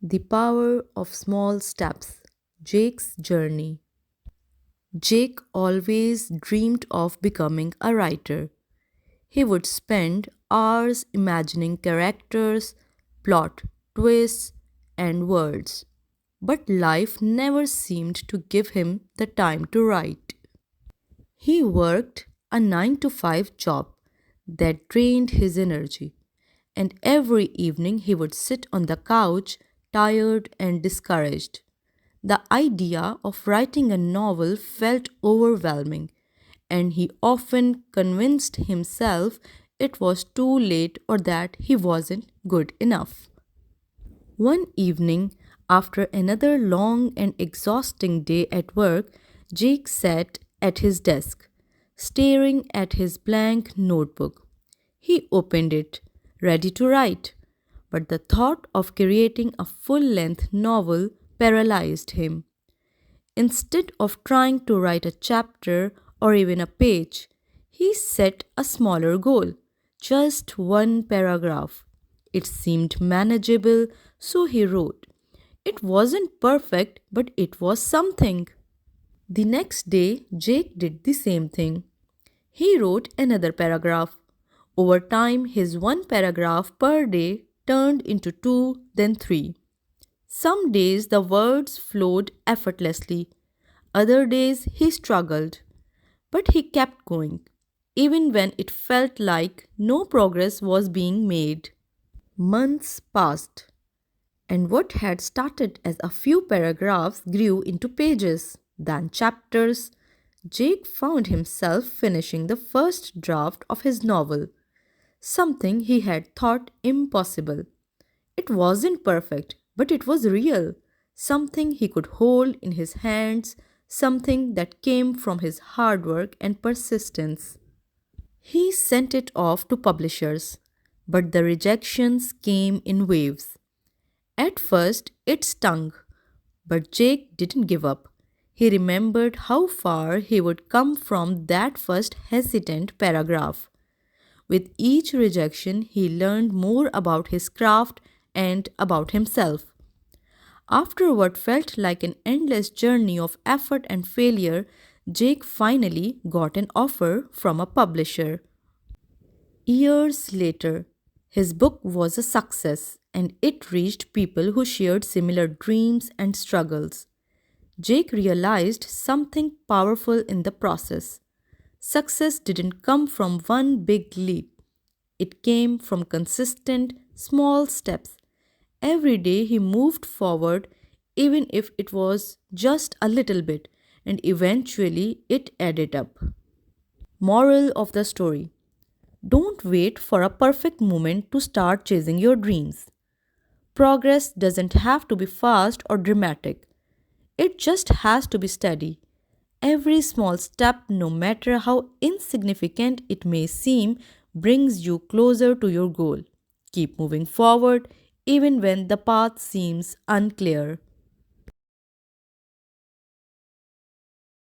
The power of small steps. Jake's journey. Jake always dreamed of becoming a writer. He would spend hours imagining characters, plot twists, and words. But life never seemed to give him the time to write. He worked a 9 to 5 job that drained his energy, and every evening he would sit on the couch, tired and discouraged. The idea of writing a novel felt overwhelming, and he often convinced himself it was too late or that he wasn't good enough. One evening, after another long and exhausting day at work, Jake sat at his desk, staring at his blank notebook. He opened it, ready to write, but the thought of creating a full length novel paralyzed him. Instead of trying to write a chapter or even a page, he set a smaller goal, just one paragraph. It seemed manageable, so he wrote. It wasn't perfect, but it was something. The next day, Jake did the same thing. He wrote another paragraph. Over time, his one paragraph per day turned into two, then three. Some days the words flowed effortlessly, other days he struggled. But he kept going, even when it felt like no progress was being made. Months passed, and what had started as a few paragraphs grew into pages, then chapters. Jake found himself finishing the first draft of his novel, something he had thought impossible. It wasn't perfect, but it was real, something he could hold in his hands, something that came from his hard work and persistence. He sent it off to publishers, but the rejections came in waves. At first, it stung, but Jake didn't give up. He remembered how far he would come from that first hesitant paragraph. With each rejection, he learned more about his craft and about himself. After what felt like an endless journey of effort and failure, Jake finally got an offer from a publisher. Years later, his book was a success and it reached people who shared similar dreams and struggles. Jake realized something powerful in the process. Success didn't come from one big leap, it came from consistent, small steps. Every day he moved forward, even if it was just a little bit, and eventually it added up. Moral of the story: don't wait for a perfect moment to start chasing your dreams. Progress doesn't have to be fast or dramatic, it just has to be steady. Every small step, no matter how insignificant it may seem, brings you closer to your goal. Keep moving forward even when the path seems unclear.